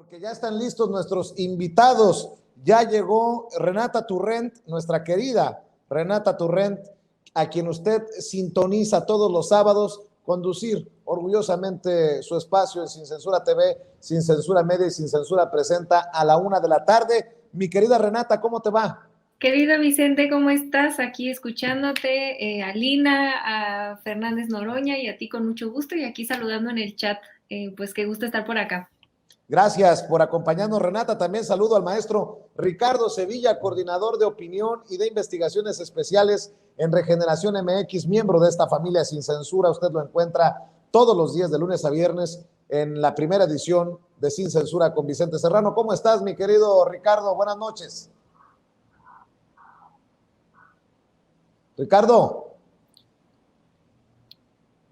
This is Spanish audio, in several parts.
Porque ya están listos nuestros invitados. Ya llegó Renata Turrent, nuestra querida Renata Turrent, a quien usted sintoniza todos los sábados, conducir orgullosamente su espacio en Sin Censura TV, Sin Censura Media y Sin Censura Presenta a la 1 de la tarde. Mi querida Renata, ¿cómo te va? Querido Vicente, ¿cómo estás? Aquí escuchándote, a Lina, a Fernández Noroña y a ti con mucho gusto y aquí saludando en el chat. Pues qué gusto estar por acá. Gracias por acompañarnos, Renata. También saludo al maestro Ricardo Sevilla, coordinador de opinión y de investigaciones especiales en Regeneración MX, miembro de esta familia Sin Censura. Usted lo encuentra todos los días de lunes a viernes en la primera edición de Sin Censura con Vicente Serrano. ¿Cómo estás, mi querido Ricardo? Buenas noches. Ricardo.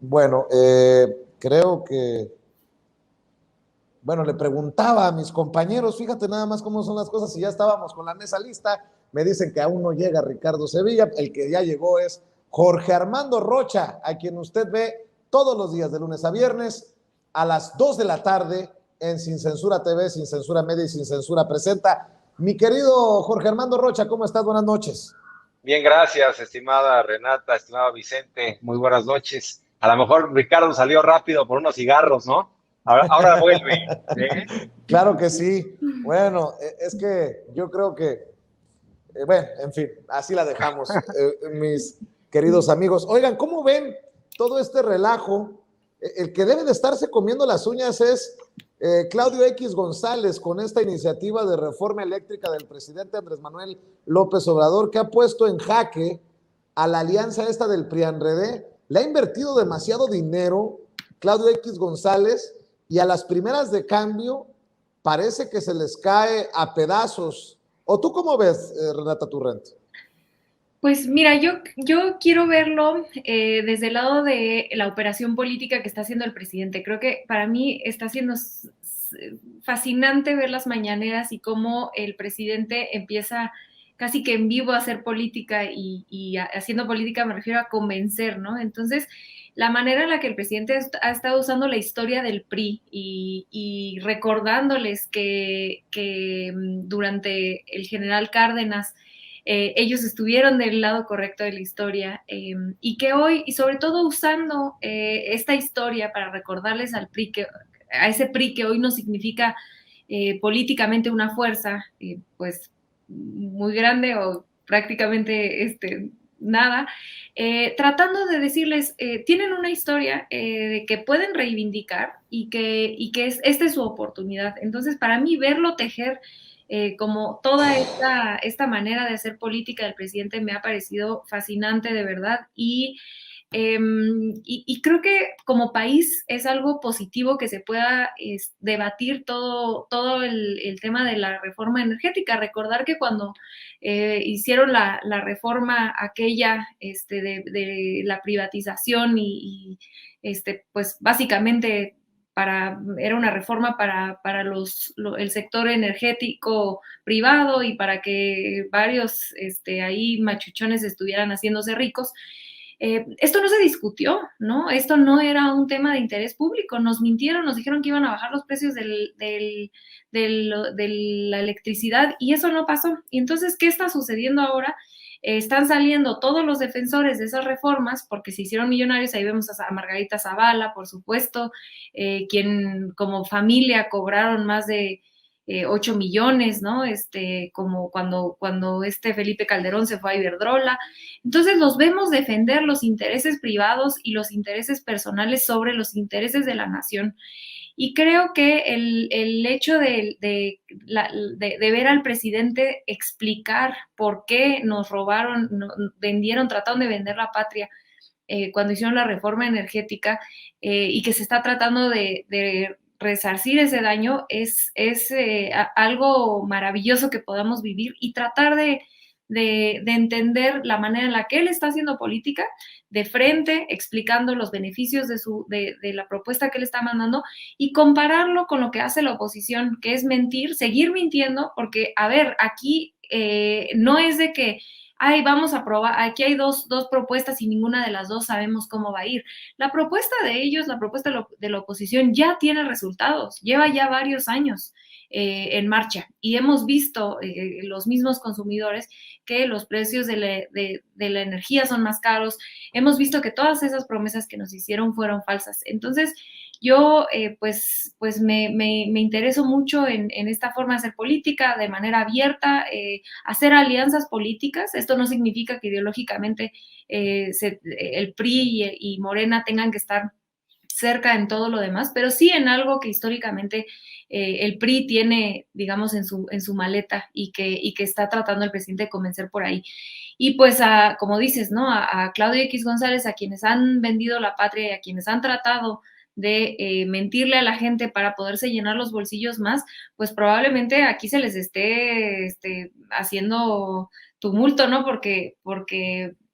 Bueno, creo que bueno, le preguntaba a mis compañeros, fíjate nada más cómo son las cosas, y ya estábamos con la mesa lista, me dicen que aún no llega Ricardo Sevilla, el que ya llegó es Jorge Armando Rocha, a quien usted ve todos los días de lunes a viernes a las 2 de la tarde en Sin Censura TV, Sin Censura Media y Sin Censura Presenta. Mi querido Jorge Armando Rocha, ¿cómo estás? Buenas noches. Bien, gracias, estimada Renata, estimado Vicente, muy buenas noches. A lo mejor Ricardo salió rápido por unos cigarros, ¿no? Ahora vuelve. ¿Sí? Claro que sí. Bueno, es que yo creo que, bueno, en fin, así la dejamos, mis queridos amigos. Oigan, ¿cómo ven todo este relajo? El que debe de estarse comiendo las uñas es Claudio X González con esta iniciativa de reforma eléctrica del presidente Andrés Manuel López Obrador, que ha puesto en jaque a la alianza esta del PRI-ANRED. Le ha invertido demasiado dinero Claudio X González y a las primeras de cambio parece que se les cae a pedazos. ¿O tú cómo ves, Renata Turrent? Pues mira, yo quiero verlo desde el lado de la operación política que está haciendo el presidente. Creo que para mí está siendo fascinante ver las mañaneras y cómo el presidente empieza casi que en vivo a hacer política y haciendo política me refiero a convencer, ¿no? Entonces, la manera en la que el presidente ha estado usando la historia del PRI y recordándoles que durante el general Cárdenas ellos estuvieron del lado correcto de la historia y que hoy, y sobre todo usando esta historia para recordarles al PRI a ese PRI que hoy no significa políticamente una fuerza, pues muy grande o prácticamente nada, tratando de decirles, tienen una historia de que pueden reivindicar y que esta es su oportunidad. Entonces, para mí, verlo tejer como toda esta manera de hacer política del presidente me ha parecido fascinante de verdad y creo que como país es algo positivo que se pueda debatir todo el tema de la reforma energética. Recordar que cuando hicieron la reforma aquella de la privatización pues básicamente era una reforma para el sector energético privado y para que varios ahí machuchones estuvieran haciéndose ricos. Esto no se discutió, ¿no? Esto no era un tema de interés público. Nos mintieron, nos dijeron que iban a bajar los precios de la electricidad y eso no pasó. Y entonces, ¿qué está sucediendo ahora? Están saliendo todos los defensores de esas reformas porque se hicieron millonarios. Ahí vemos a Margarita Zavala, por supuesto, quien como familia cobraron más de 8 millones, ¿no? Como cuando Felipe Calderón se fue a Iberdrola. Entonces los vemos defender los intereses privados y los intereses personales sobre los intereses de la nación. Y creo que el hecho de ver al presidente explicar por qué nos robaron, trataron de vender la patria cuando hicieron la reforma energética y que se está tratando de resarcir ese daño, es algo maravilloso que podamos vivir y tratar de entender la manera en la que él está haciendo política de frente, explicando los beneficios de la propuesta que él está mandando y compararlo con lo que hace la oposición, que es mentir, seguir mintiendo, porque, a ver, aquí no es de que ay, vamos a probar, aquí hay dos propuestas y ninguna de las dos sabemos cómo va a ir. La propuesta de ellos, la propuesta de la oposición ya tiene resultados, lleva ya varios años. en marcha. Y hemos visto los mismos consumidores que los precios de la energía son más caros. Hemos visto que todas esas promesas que nos hicieron fueron falsas. Entonces, yo pues me intereso mucho en esta forma de hacer política de manera abierta, hacer alianzas políticas. Esto no significa que ideológicamente el PRI y Morena tengan que estar cerca en todo lo demás, pero sí en algo que históricamente el PRI tiene, digamos, en su maleta y que está tratando el presidente de convencer por ahí. Y pues, como dices, ¿no? A Claudio X González, a quienes han vendido la patria y a quienes han tratado de mentirle a la gente para poderse llenar los bolsillos más, pues probablemente aquí se les esté haciendo tumulto, ¿no? Porque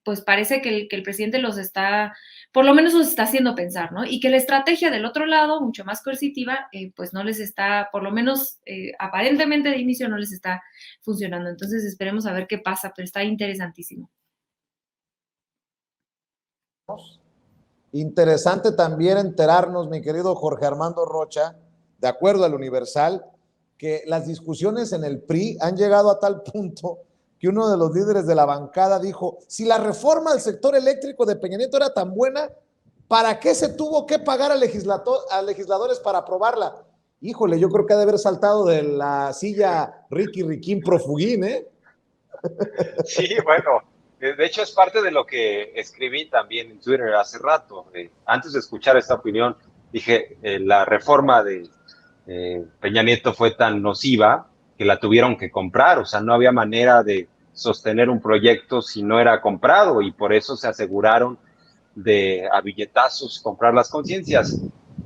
pues parece que el presidente los está, por lo menos los está haciendo pensar, ¿no? Y que la estrategia del otro lado, mucho más coercitiva, pues no les está, por lo menos aparentemente de inicio no les está funcionando. Entonces esperemos a ver qué pasa, pero está interesantísimo. Interesante también enterarnos, mi querido Jorge Armando Rocha, de acuerdo al Universal, que las discusiones en el PRI han llegado a tal punto que uno de los líderes de la bancada dijo, si la reforma al sector eléctrico de Peña Nieto era tan buena, ¿para qué se tuvo que pagar a legisladores para aprobarla? Híjole, yo creo que ha de haber saltado de la silla Ricky Riquín Profugín, ¿eh? Sí, bueno, de hecho es parte de lo que escribí también en Twitter hace rato. Antes de escuchar esta opinión, dije, la reforma de Peña Nieto fue tan nociva que la tuvieron que comprar, o sea, no había manera de sostener un proyecto si no era comprado, y por eso se aseguraron de a billetazos comprar las conciencias.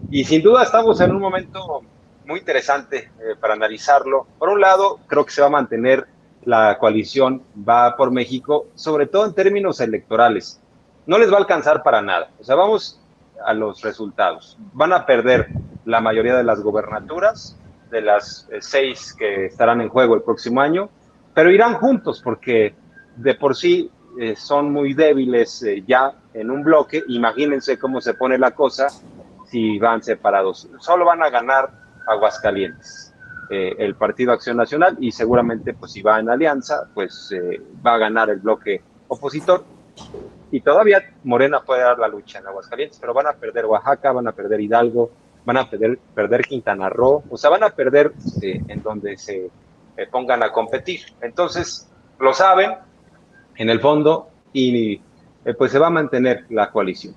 Y sin duda estamos en un momento muy interesante para analizarlo. Por un lado, creo que se va a mantener la coalición Va por México, sobre todo en términos electorales. No les va a alcanzar para nada. O sea, vamos a los resultados. Van a perder la mayoría de las gobernaturas, de las 6 que estarán en juego el próximo año, pero irán juntos porque de por sí son muy débiles ya en un bloque. Imagínense cómo se pone la cosa si van separados. Solo van a ganar Aguascalientes, el Partido Acción Nacional, y seguramente pues si va en alianza, pues va a ganar el bloque opositor. Y todavía Morena puede dar la lucha en Aguascalientes, pero van a perder Oaxaca, van a perder Hidalgo, van a perder Quintana Roo, o sea, van a perder en donde se pongan a competir. Entonces, lo saben en el fondo y pues se va a mantener la coalición.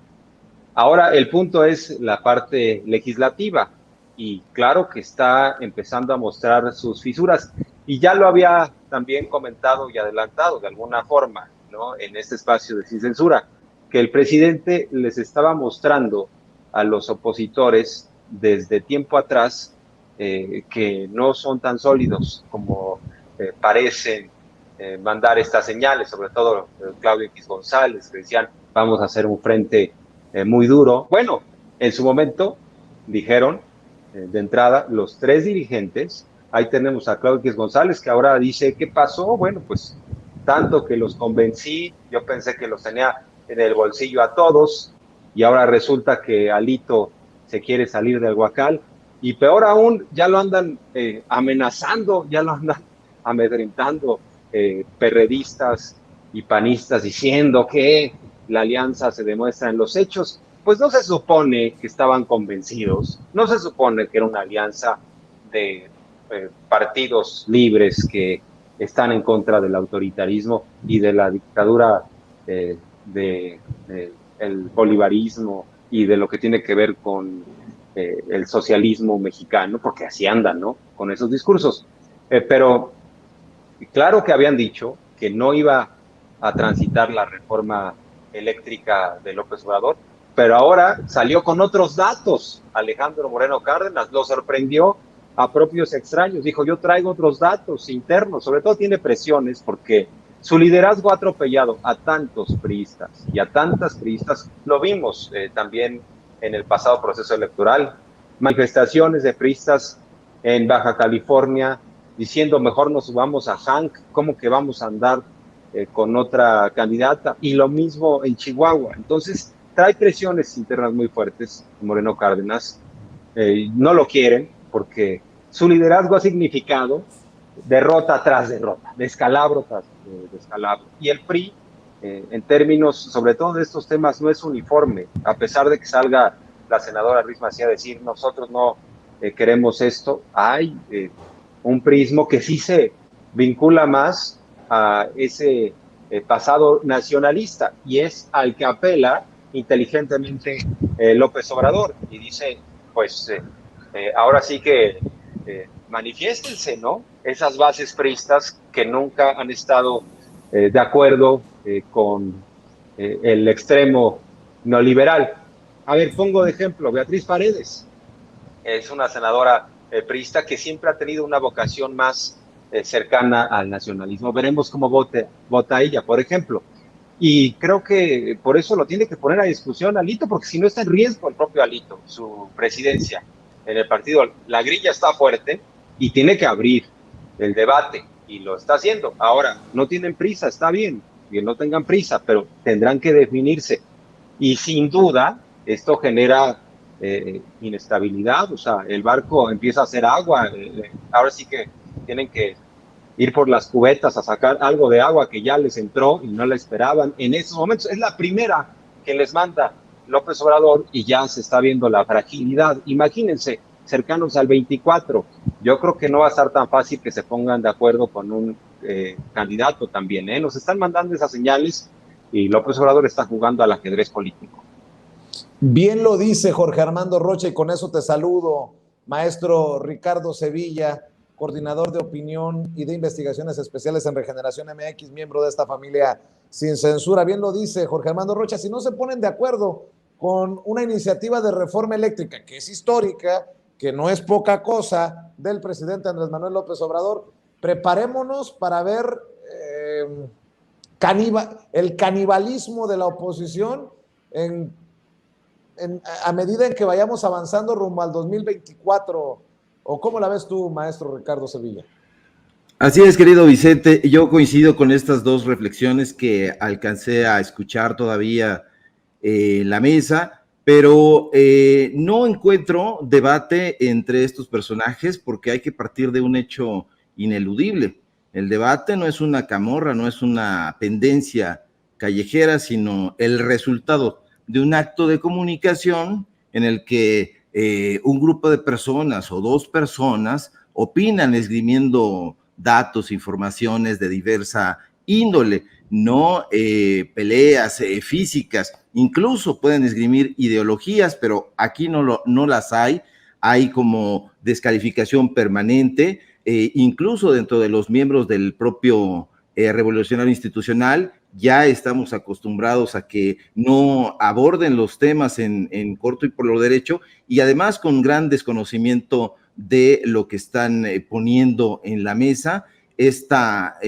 Ahora, el punto es la parte legislativa, y claro que está empezando a mostrar sus fisuras, y ya lo había también comentado y adelantado de alguna forma, ¿no? En este espacio de Sin Censura, que el presidente les estaba mostrando a los opositores desde tiempo atrás que no son tan sólidos como parecen mandar estas señales, sobre todo Claudio X González, que decían, vamos a hacer un frente muy duro. Bueno, en su momento dijeron de entrada los 3 dirigentes. Ahí tenemos a Claudio X González, que ahora dice, ¿qué pasó? Bueno, pues tanto que los convencí, yo pensé que los tenía en el bolsillo a todos, y ahora resulta que Alito se quiere salir del Huacal, y peor aún, ya lo andan amenazando, ya lo andan amedrentando perredistas y panistas, diciendo que la alianza se demuestra en los hechos. Pues no se supone que estaban convencidos, no se supone que era una alianza de partidos libres que están en contra del autoritarismo y de la dictadura del bolivarismo y de lo que tiene que ver con el socialismo mexicano, porque así andan, ¿no? Con esos discursos. Pero claro que habían dicho que no iba a transitar la reforma eléctrica de López Obrador, pero ahora salió con otros datos. Alejandro Moreno Cárdenas lo sorprendió a propios extraños. Dijo, yo traigo otros datos internos. Sobre todo tiene presiones porque su liderazgo ha atropellado a tantos priistas y a tantas priistas. Lo vimos también en el pasado proceso electoral. Manifestaciones de priistas en Baja California diciendo, mejor nos subamos a Hank, ¿cómo que vamos a andar con otra candidata? Y lo mismo en Chihuahua. Entonces, trae presiones internas muy fuertes Moreno Cárdenas. No lo quieren porque su liderazgo ha significado derrota tras derrota, descalabro tras descalabro. Y el PRI, en términos, sobre todo de estos temas, no es uniforme, a pesar de que salga la senadora Ruiz Massieu a decir, nosotros no queremos esto, hay un prismo que sí se vincula más a ese pasado nacionalista, y es al que apela inteligentemente López Obrador, y dice, pues ahora sí que manifiéstense, ¿no? Esas bases priistas que nunca han estado de acuerdo con el extremo neoliberal. A ver, pongo de ejemplo, Beatriz Paredes es una senadora priista que siempre ha tenido una vocación más cercana al nacionalismo. Veremos cómo vota ella, por ejemplo. Y creo que por eso lo tiene que poner a discusión Alito, porque si no está en riesgo el propio Alito, su presidencia en el partido. La grilla está fuerte y tiene que abrir el debate, y lo está haciendo. Ahora, no tienen prisa, está bien, que no tengan prisa, pero tendrán que definirse. Y sin duda, esto genera inestabilidad, o sea, el barco empieza a hacer agua, ahora sí que tienen que ir por las cubetas a sacar algo de agua que ya les entró y no la esperaban en esos momentos. Es la primera que les manda López Obrador y ya se está viendo la fragilidad. Imagínense, cercanos al 24, yo creo que no va a estar tan fácil que se pongan de acuerdo con un candidato también, ¿eh? Nos están mandando esas señales y López Obrador está jugando al ajedrez político. Bien lo dice Jorge Armando Rocha, y con eso te saludo, maestro Ricardo Sevilla, coordinador de opinión y de investigaciones especiales en Regeneración MX, miembro de esta familia sin censura. Bien lo dice Jorge Armando Rocha, si no se ponen de acuerdo con una iniciativa de reforma eléctrica que es histórica, que no es poca cosa, del presidente Andrés Manuel López Obrador, preparémonos para ver el canibalismo de la oposición a medida en que vayamos avanzando rumbo al 2024. ¿O cómo la ves tú, maestro Ricardo Sevilla? Así es, querido Vicente, yo coincido con estas dos reflexiones que alcancé a escuchar todavía en la mesa, pero no encuentro debate entre estos personajes porque hay que partir de un hecho ineludible. El debate no es una camorra, no es una pendencia callejera, sino el resultado de un acto de comunicación en el que un grupo de personas o dos personas opinan esgrimiendo datos, informaciones de diversa índole, no peleas físicas, incluso pueden esgrimir ideologías, pero aquí no las hay como descalificación permanente, incluso dentro de los miembros del propio Revolucionario Institucional. Ya estamos acostumbrados a que no aborden los temas en corto y por lo derecho, y además con gran desconocimiento de lo que están poniendo en la mesa. Esta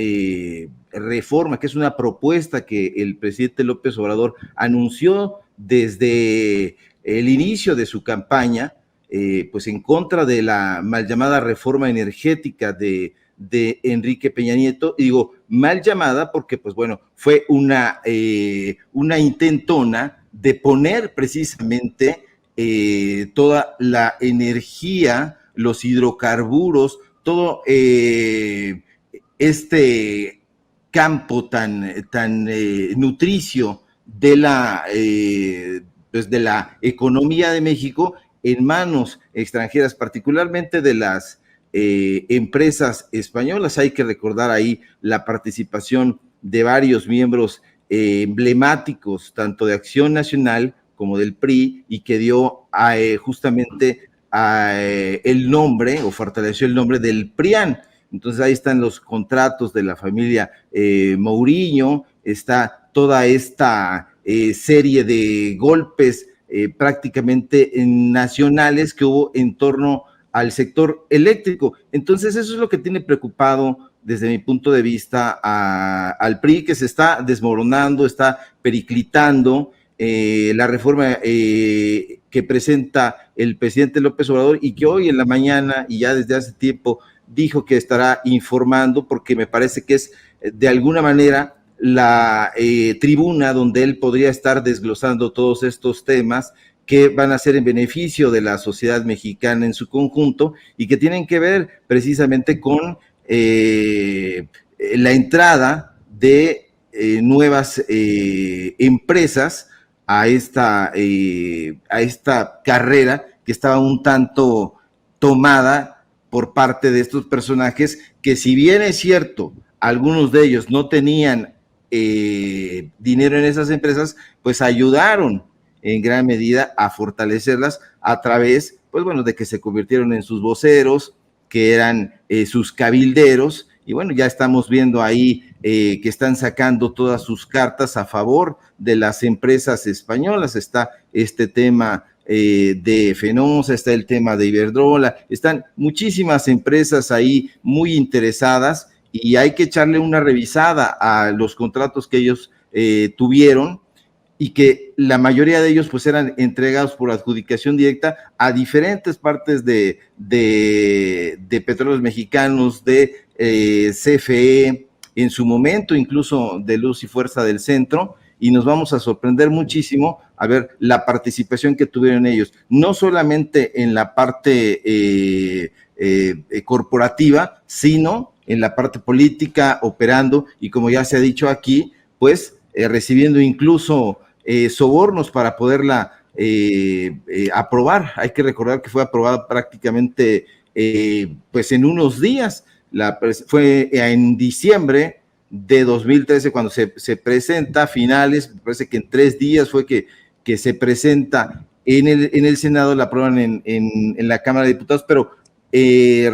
reforma, que es una propuesta que el presidente López Obrador anunció desde el inicio de su campaña, pues en contra de la mal llamada reforma energética de Enrique Peña Nieto. Y digo mal llamada porque, pues bueno, fue una intentona de poner precisamente toda la energía, los hidrocarburos, todo este campo tan nutricio de la economía de México en manos extranjeras, particularmente de las empresas españolas. Hay que recordar ahí la participación de varios miembros emblemáticos, tanto de Acción Nacional como del PRI, y que dio justamente el nombre, o fortaleció el nombre del PRIAN. Entonces ahí están los contratos de la familia Mourinho, está toda esta serie de golpes prácticamente nacionales que hubo en torno al sector eléctrico. Entonces eso es lo que tiene preocupado desde mi punto de vista al PRI, que se está desmoronando, está periclitando. La reforma que presenta el presidente López Obrador, y que hoy en la mañana y ya desde hace tiempo dijo que estará informando, porque me parece que es de alguna manera la tribuna donde él podría estar desglosando todos estos temas que van a ser en beneficio de la sociedad mexicana en su conjunto y que tienen que ver precisamente con la entrada de nuevas empresas a esta carrera que estaba un tanto tomada por parte de estos personajes que, si bien es cierto, algunos de ellos no tenían dinero en esas empresas, pues ayudaron en gran medida a fortalecerlas a través, pues bueno, de que se convirtieron en sus voceros, que eran sus cabilderos, y bueno, ya estamos viendo ahí que están sacando todas sus cartas a favor de las empresas españolas. Está este tema de Fenosa, está el tema de Iberdrola, están muchísimas empresas ahí muy interesadas y hay que echarle una revisada a los contratos que ellos tuvieron y que la mayoría de ellos pues eran entregados por adjudicación directa a diferentes partes de Petróleos Mexicanos, de CFE, en su momento incluso de Luz y Fuerza del Centro, y nos vamos a sorprender muchísimo a ver la participación que tuvieron ellos, no solamente en la parte corporativa, sino en la parte política, operando, y como ya se ha dicho aquí, pues recibiendo incluso sobornos para poderla aprobar. Hay que recordar que fue aprobada prácticamente pues en unos días. Fue en diciembre de 2013 cuando se presenta, a finales, me parece que en 3 días fue que se presenta en el Senado, la aprueban en la Cámara de Diputados, pero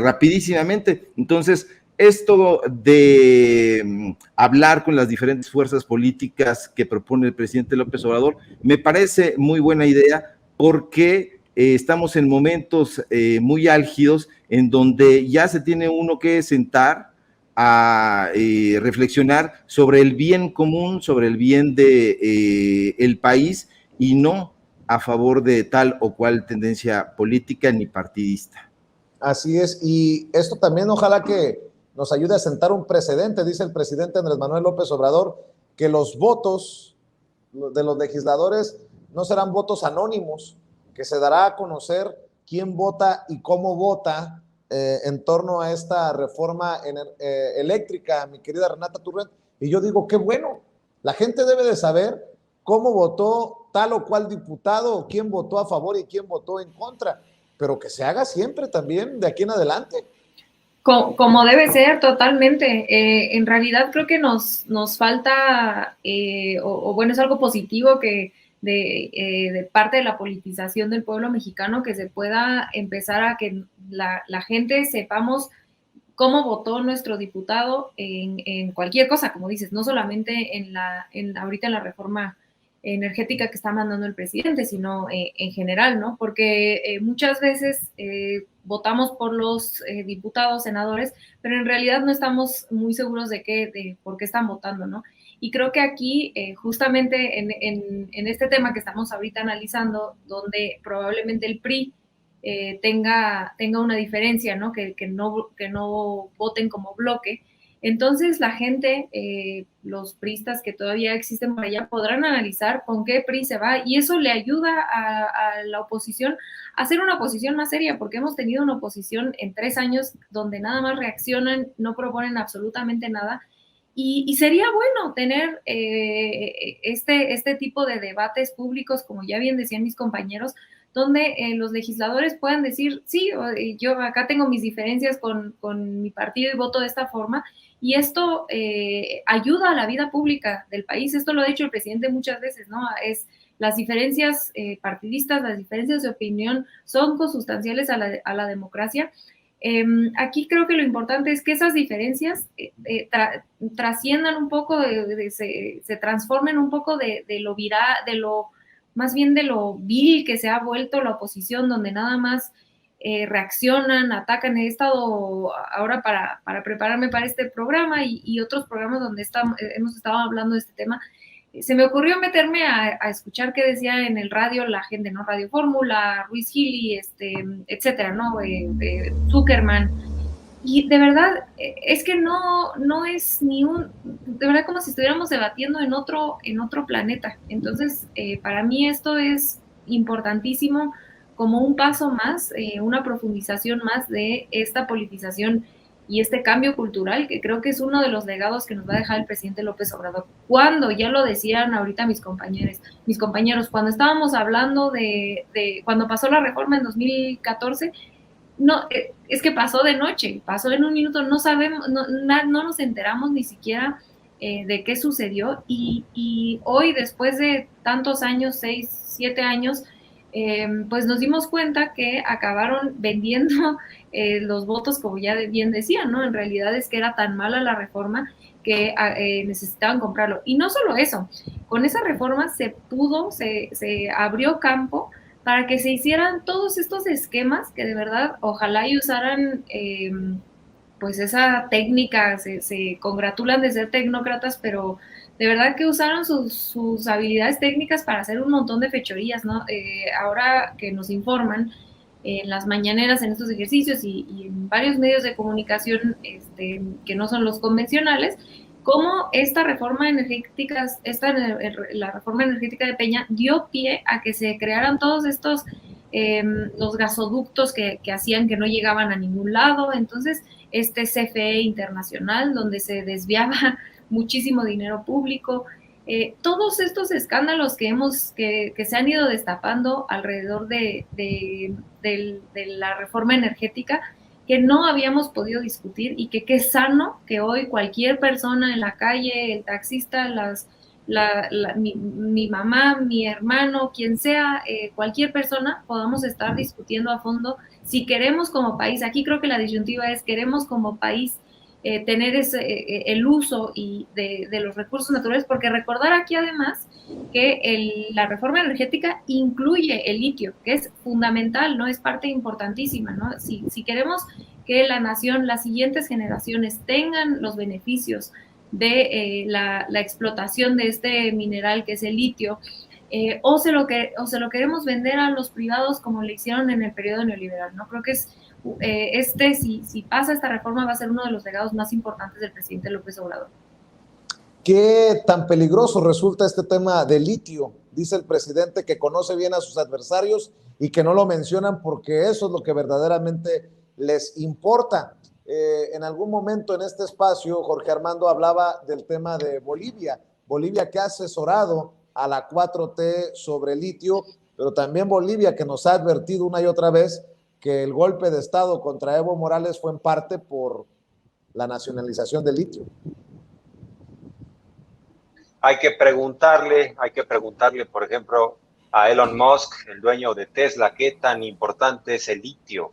rapidísimamente. Entonces, esto de hablar con las diferentes fuerzas políticas que propone el presidente López Obrador me parece muy buena idea, porque estamos en momentos muy álgidos en donde ya se tiene uno que sentar a reflexionar sobre el bien común, sobre el bien de el país, y no a favor de tal o cual tendencia política ni partidista. Así es, y esto también ojalá que nos ayude a sentar un precedente. Dice el presidente Andrés Manuel López Obrador que los votos de los legisladores no serán votos anónimos, que se dará a conocer quién vota y cómo vota en torno a esta reforma eléctrica, mi querida Renata Turret. Y yo digo, qué bueno, la gente debe de saber cómo votó tal o cual diputado, quién votó a favor y quién votó en contra, pero que se haga siempre también de aquí en adelante. Como debe ser, totalmente. En realidad creo que nos falta, o bueno, es algo positivo que de parte de la politización del pueblo mexicano, que se pueda empezar a que la gente sepamos cómo votó nuestro diputado en cualquier cosa, como dices, no solamente ahorita en la reforma energética que está mandando el presidente, sino en general, ¿no? Porque muchas veces votamos por los diputados, senadores, pero en realidad no estamos muy seguros de por qué están votando, ¿no? Y creo que aquí, justamente en este tema que estamos ahorita analizando, donde probablemente el PRI tenga una diferencia, ¿no? Que no voten como bloque. Entonces la gente, los priistas que todavía existen por allá, podrán analizar con qué PRI se va, y eso le ayuda a la oposición a hacer una oposición más seria, porque hemos tenido una oposición en 3 años donde nada más reaccionan, no proponen absolutamente nada, y sería bueno tener este tipo de debates públicos, como ya bien decían mis compañeros, donde los legisladores puedan decir, sí, yo acá tengo mis diferencias con mi partido y voto de esta forma, y esto ayuda a la vida pública del país. Esto lo ha dicho el presidente muchas veces, ¿no? Las diferencias partidistas, las diferencias de opinión son consustanciales a la democracia. Aquí creo que lo importante es que esas diferencias trasciendan un poco, se transformen un poco de lo viral, más bien de lo vil que se ha vuelto la oposición, donde nada más reaccionan, atacan. He estado ahora para prepararme para este programa y otros programas donde hemos estado hablando de este tema. Se me ocurrió meterme a escuchar qué decía en el radio la gente, ¿no? Radio Fórmula, Ruiz Gili, etcétera, ¿no? Zuckerman. Y de verdad, es que no es de verdad como si estuviéramos debatiendo en otro planeta. Entonces, para mí esto es importantísimo como un paso más, una profundización más de esta politización y este cambio cultural, que creo que es uno de los legados que nos va a dejar el presidente López Obrador. Cuando, ya lo decían ahorita mis compañeros, cuando estábamos hablando de cuando pasó la reforma en 2014, no, es que pasó de noche, pasó en un minuto, no sabemos, no nos enteramos ni siquiera de qué sucedió, y hoy, después de tantos años, 6, 7 años, pues nos dimos cuenta que acabaron vendiendo los votos, como ya bien decían, ¿no? En realidad es que era tan mala la reforma que necesitaban comprarlo. Y no solo eso, con esa reforma se abrió campo para que se hicieran todos estos esquemas que de verdad ojalá y usaran pues esa técnica, se congratulan de ser tecnócratas, pero de verdad que usaron sus habilidades técnicas para hacer un montón de fechorías, ¿no? Ahora que nos informan en las mañaneras, en estos ejercicios y en varios medios de comunicación que no son los convencionales, cómo esta reforma energética, la reforma energética de Peña dio pie a que se crearan todos estos los gasoductos que hacían que no llegaban a ningún lado. Entonces, CFE internacional, donde se desviaba muchísimo dinero público, todos estos escándalos que se han ido destapando alrededor de la reforma energética, que no habíamos podido discutir, y que qué sano que hoy cualquier persona en la calle, el taxista, mi mamá, mi hermano, quien sea, cualquier persona, podamos estar discutiendo a fondo si queremos como país. Aquí creo que la disyuntiva es: queremos como país tener el uso de los recursos naturales, porque recordar aquí además que la reforma energética incluye el litio, que es fundamental, ¿no? Es parte importantísima, ¿no? Si queremos que la nación, las siguientes generaciones tengan los beneficios de la explotación de este mineral que es el litio, o se lo queremos vender a los privados como le hicieron en el periodo neoliberal, ¿no? Creo que si pasa esta reforma, va a ser uno de los legados más importantes del presidente López Obrador. ¿Qué tan peligroso resulta este tema del litio? Dice el presidente que conoce bien a sus adversarios y que no lo mencionan porque eso es lo que verdaderamente les importa. En algún momento en este espacio, Jorge Armando hablaba del tema de Bolivia. Bolivia, que ha asesorado a la 4T sobre el litio, pero también Bolivia, que nos ha advertido una y otra vez que el golpe de Estado contra Evo Morales fue en parte por la nacionalización del litio. Hay que preguntarle, por ejemplo, a Elon Musk, el dueño de Tesla, qué tan importante es el litio.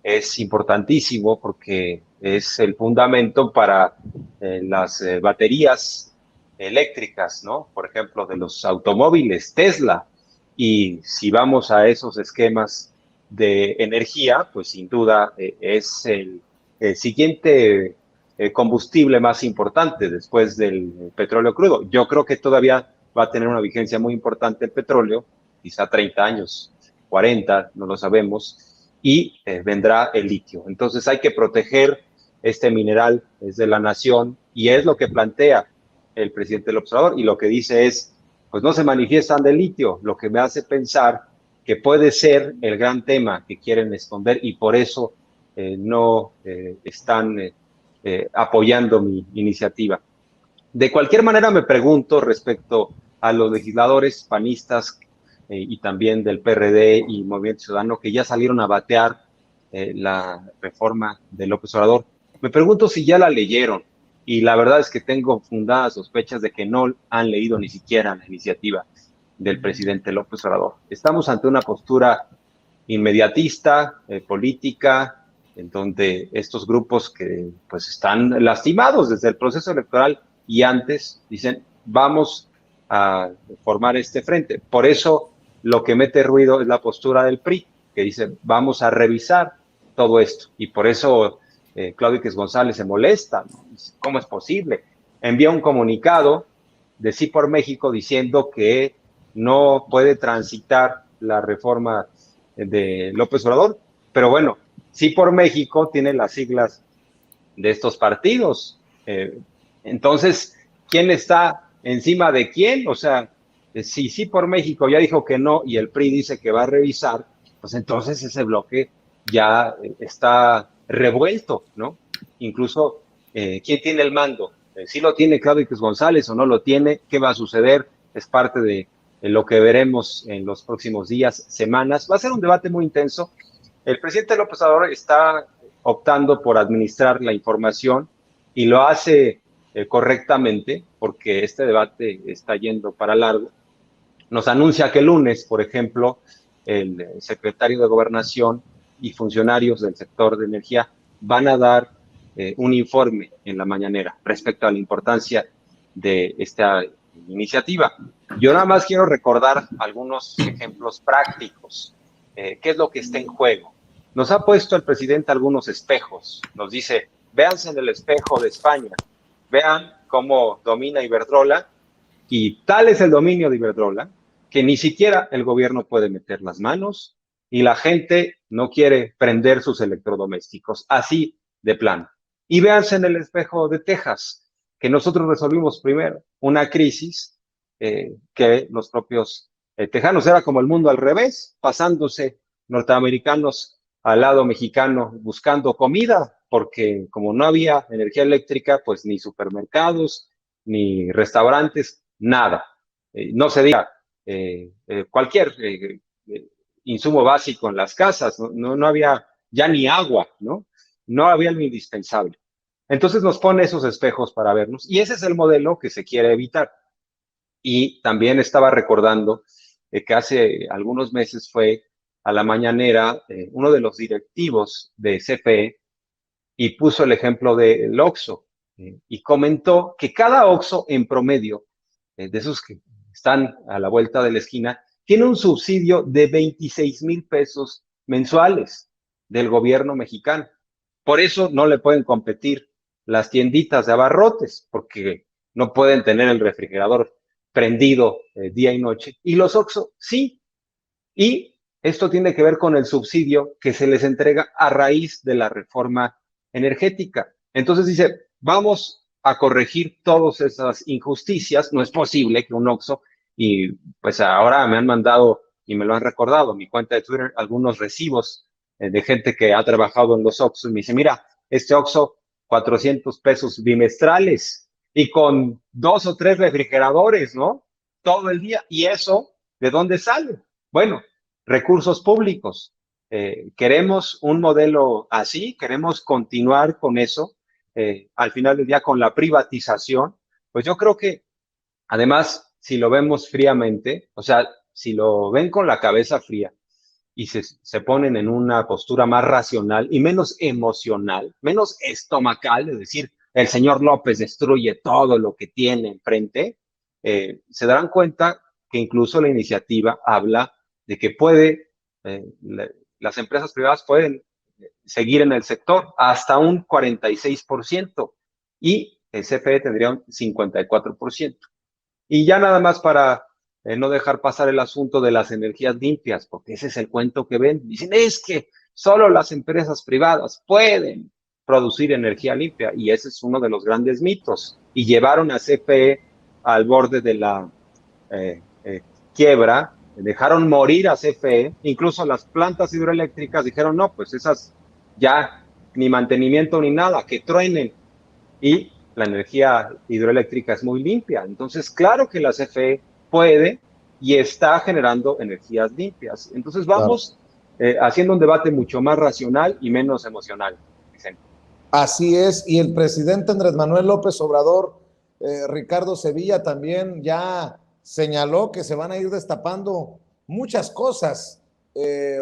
Es importantísimo porque es el fundamento para las baterías eléctricas, ¿no? Por ejemplo, de los automóviles Tesla. Y si vamos a esos esquemas de energía, pues sin duda es el siguiente combustible más importante después del petróleo crudo. Yo creo que todavía va a tener una vigencia muy importante el petróleo, quizá 30 años, 40, no lo sabemos, y vendrá el litio. Entonces hay que proteger este mineral, es de la nación, y es lo que plantea el presidente López Obrador, y lo que dice es, pues no se manifiestan del litio, lo que me hace pensar que puede ser el gran tema que quieren esconder, y por eso no están apoyando mi iniciativa. De cualquier manera, me pregunto respecto a los legisladores panistas y también del PRD y Movimiento Ciudadano que ya salieron a batear la reforma de López Obrador. Me pregunto si ya la leyeron, y la verdad es que tengo fundadas sospechas de que no han leído ni siquiera la iniciativa del presidente López Obrador. Estamos ante una postura inmediatista, política, en donde estos grupos que pues están lastimados desde el proceso electoral y antes dicen, vamos a formar este frente. Por eso lo que mete ruido es la postura del PRI, que dice, vamos a revisar todo esto. Y por eso Claudio X González se molesta, ¿no? ¿Cómo es posible? Envía un comunicado de Sí por México diciendo que no puede transitar la reforma de López Obrador, pero bueno, Sí por México tiene las siglas de estos partidos. Entonces, ¿quién está encima de quién? O sea, si sí por México ya dijo que no y el PRI dice que va a revisar, pues entonces ese bloque ya está revuelto, ¿no? Incluso, ¿quién tiene el mando? ¿Sí lo tiene Claudio X González o no lo tiene? ¿Qué va a suceder? Es parte de lo que veremos en los próximos días, semanas. Va a ser un debate muy intenso. El presidente López Obrador está optando por administrar la información y lo hace correctamente, porque este debate está yendo para largo. Nos anuncia que el lunes, por ejemplo, el secretario de Gobernación y funcionarios del sector de energía van a dar un informe en la mañanera respecto a la importancia de esta iniciativa. Yo nada más quiero recordar algunos ejemplos prácticos. ¿Qué es lo que está en juego? Nos ha puesto el presidente algunos espejos. Nos dice, véanse en el espejo de España, vean cómo domina Iberdrola, y tal es el dominio de Iberdrola que ni siquiera el gobierno puede meter las manos y la gente no quiere prender sus electrodomésticos, así de plano. Y véanse en el espejo de Texas, que nosotros resolvimos primero una crisis que los propios tejanos. Era como el mundo al revés, pasándose norteamericanos al lado mexicano buscando comida, porque como no había energía eléctrica, pues ni supermercados, ni restaurantes, nada. No se diga cualquier insumo básico en las casas, no había ya ni agua, ¿no? No había lo indispensable. Entonces nos pone esos espejos para vernos y ese es el modelo que se quiere evitar. Y también estaba recordando que hace algunos meses fue a la mañanera uno de los directivos de CFE y puso el ejemplo del Oxxo y comentó que cada Oxxo en promedio, de esos que están a la vuelta de la esquina, tiene un subsidio de 26,000 pesos mensuales del gobierno mexicano. Por eso no le pueden competir las tienditas de abarrotes, porque no pueden tener el refrigerador prendido día y noche. Y los Oxxo sí. Y esto tiene que ver con el subsidio que se les entrega a raíz de la reforma energética. Entonces dice, vamos a corregir todas esas injusticias. No es posible que un Oxxo, y pues ahora me han mandado y me lo han recordado, mi cuenta de Twitter, algunos recibos de gente que ha trabajado en los Oxxo y me dice, mira, este Oxxo, 400 pesos bimestrales y con 2 o 3 refrigeradores, ¿no? Todo el día. ¿Y eso de dónde sale? Bueno, recursos públicos. Queremos un modelo así, queremos continuar con eso, al final del día con la privatización. Pues yo creo que además, si lo vemos fríamente, o sea, si lo ven con la cabeza fría y se ponen en una postura más racional y menos emocional, menos estomacal, es decir, el señor López destruye todo lo que tiene enfrente, se darán cuenta que incluso la iniciativa habla de que las empresas privadas pueden seguir en el sector hasta un 46% y el CFE tendría un 54%. Y ya nada más para no dejar pasar el asunto de las energías limpias, porque ese es el cuento que ven. Dicen, es que solo las empresas privadas pueden producir energía limpia, y ese es uno de los grandes mitos. Y llevaron a CFE al borde de la quiebra, dejaron morir a CFE, incluso las plantas hidroeléctricas dijeron, no, pues esas ya ni mantenimiento ni nada, que truenen. Y la energía hidroeléctrica es muy limpia. Entonces, claro que la CFE puede y está generando energías limpias. Entonces, vamos haciendo un debate mucho más racional y menos emocional, Vicente. Así es, y el presidente Andrés Manuel López Obrador, Ricardo Sevilla, también ya señaló que se van a ir destapando muchas cosas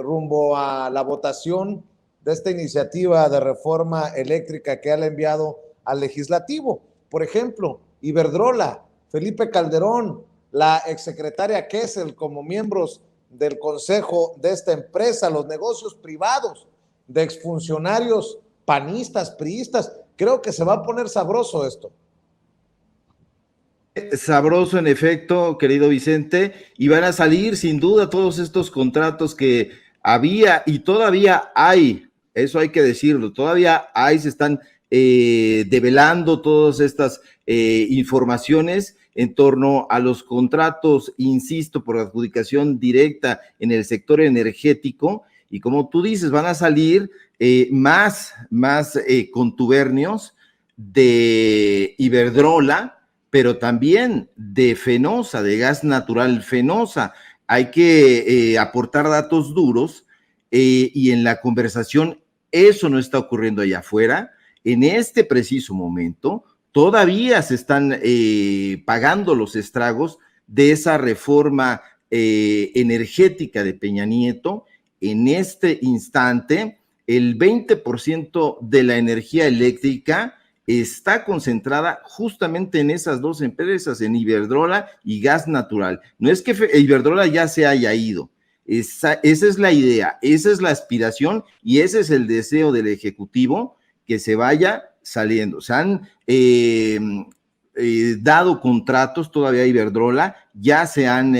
rumbo a la votación de esta iniciativa de reforma eléctrica que ha enviado al legislativo. Por ejemplo, Iberdrola, Felipe Calderón, la exsecretaria Kessel como miembros del consejo de esta empresa, los negocios privados de exfuncionarios panistas, priistas. Creo que se va a poner sabroso esto. Sabroso, en efecto, querido Vicente, y van a salir sin duda todos estos contratos que había y todavía hay, eso hay que decirlo, todavía hay, se están develando todas estas informaciones en torno a los contratos, insisto, por adjudicación directa en el sector energético, y como tú dices, van a salir más contubernios de Iberdrola, pero también de Fenosa, de gas natural Fenosa. Hay que aportar datos duros y en la conversación eso no está ocurriendo allá afuera. En este preciso momento todavía se están pagando los estragos de esa reforma energética de Peña Nieto. En este instante, el 20% de la energía eléctrica está concentrada justamente en esas dos empresas, en Iberdrola y Gas Natural. No es que Iberdrola ya se haya ido, esa es la idea, esa es la aspiración y ese es el deseo del Ejecutivo, que se vaya saliendo. Se han dado contratos todavía a Iberdrola, ya se han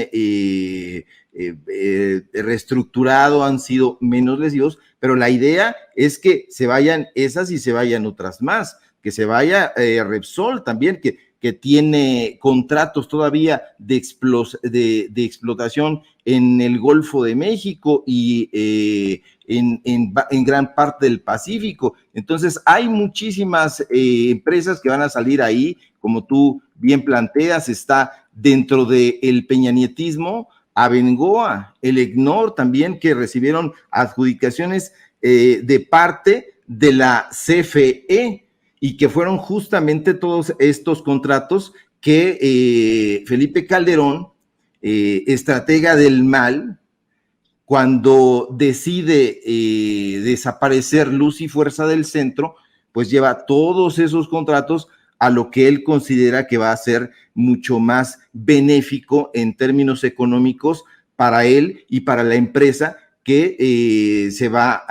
reestructurado, han sido menos lesivos, pero la idea es que se vayan esas y se vayan otras más, que se vaya Repsol también, que tiene contratos todavía de explotación en el Golfo de México y en gran parte del Pacífico. Entonces hay muchísimas empresas que van a salir ahí, como tú bien planteas, está dentro del peñanietismo Abengoa, el EGNOR también, que recibieron adjudicaciones de parte de la CFE y que fueron justamente todos estos contratos que Felipe Calderón, estratega del mal, cuando decide desaparecer Luz y Fuerza del Centro, pues lleva todos esos contratos a lo que él considera que va a ser mucho más benéfico en términos económicos para él y para la empresa que se va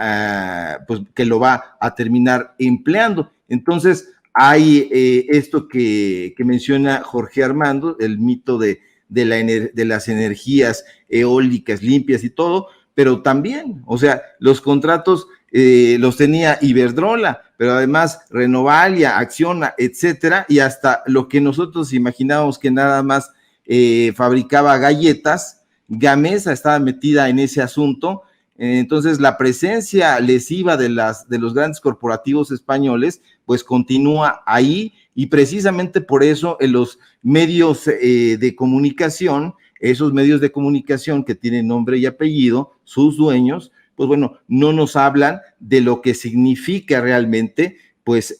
pues que lo va a terminar empleando. Entonces hay esto que menciona Jorge Armando, el mito de las energías eólicas limpias y todo, pero también, o sea, los contratos los tenía Iberdrola, pero además Renovalia, Acciona, etcétera, y hasta lo que nosotros imaginábamos que nada más fabricaba galletas, Gamesa estaba metida en ese asunto. Entonces la presencia lesiva de los grandes corporativos españoles pues continúa ahí, y precisamente por eso en los medios de comunicación, esos medios de comunicación que tienen nombre y apellido, sus dueños, pues bueno, no nos hablan de lo que significa realmente pues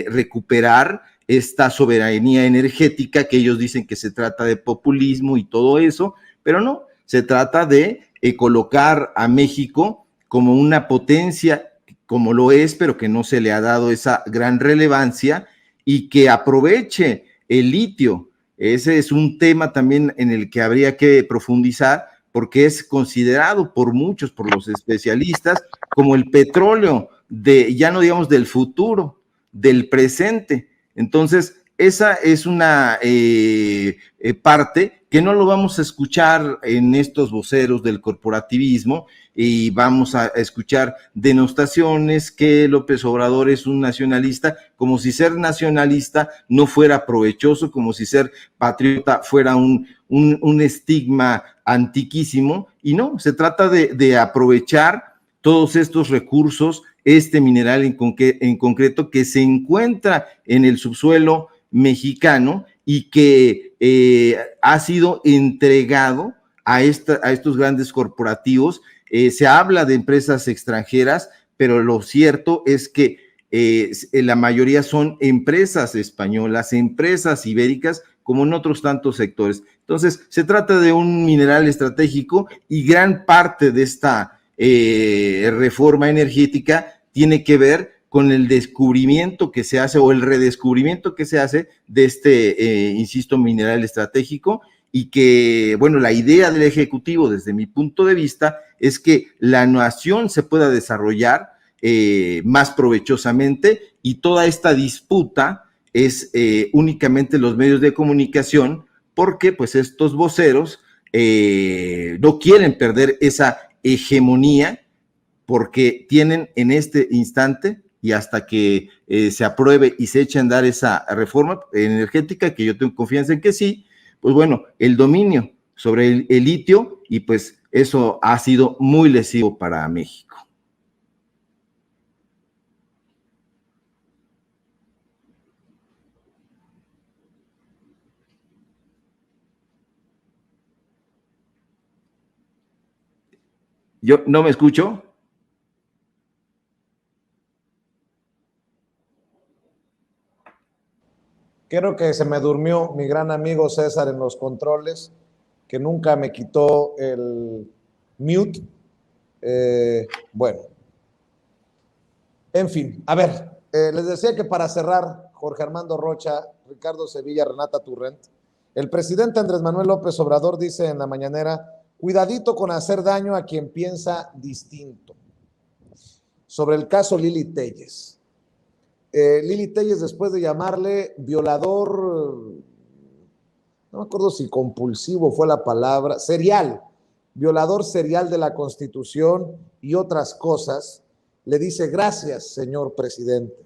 recuperar esta soberanía energética, que ellos dicen que se trata de populismo y todo eso, pero no, se trata de colocar a México como una potencia, como lo es, pero que no se le ha dado esa gran relevancia, y que aproveche el litio. Ese es un tema también en el que habría que profundizar, porque es considerado por muchos, por los especialistas, como el petróleo ya no digamos del futuro, del presente. Entonces, esa es una parte que no lo vamos a escuchar en estos voceros del corporativismo, y vamos a escuchar denostaciones que López Obrador es un nacionalista, como si ser nacionalista no fuera provechoso, como si ser patriota fuera un estigma antiquísimo, y no, se trata de aprovechar todos estos recursos, este mineral en concreto que se encuentra en el subsuelo mexicano y que ha sido entregado a estos grandes corporativos. Se habla de empresas extranjeras, pero lo cierto es que la mayoría son empresas españolas, empresas ibéricas, como en otros tantos sectores. Entonces, se trata de un mineral estratégico, y gran parte de esta reforma energética tiene que ver con el descubrimiento que se hace, o el redescubrimiento que se hace de este, insisto, mineral estratégico, y que, bueno, la idea del Ejecutivo, desde mi punto de vista, es que la nación se pueda desarrollar más provechosamente, y toda esta disputa es únicamente los medios de comunicación, porque pues estos voceros no quieren perder esa hegemonía, porque tienen en este instante y hasta que se apruebe y se eche a andar esa reforma energética, que yo tengo confianza en que sí, pues bueno, el dominio sobre el litio, y pues eso ha sido muy lesivo para México. Yo no me escucho. Creo que se me durmió mi gran amigo César en los controles, que nunca me quitó el mute. Bueno, en fin, a ver, les decía que para cerrar, Jorge Armando Rocha, Ricardo Sevilla, Renata Turrent, el presidente Andrés Manuel López Obrador dice en la mañanera, cuidadito con hacer daño a quien piensa distinto. Sobre el caso Lili Téllez. Lili Téllez, después de llamarle violador, no me acuerdo si compulsivo fue la palabra, serial, violador serial de la Constitución y otras cosas, le dice gracias, señor presidente.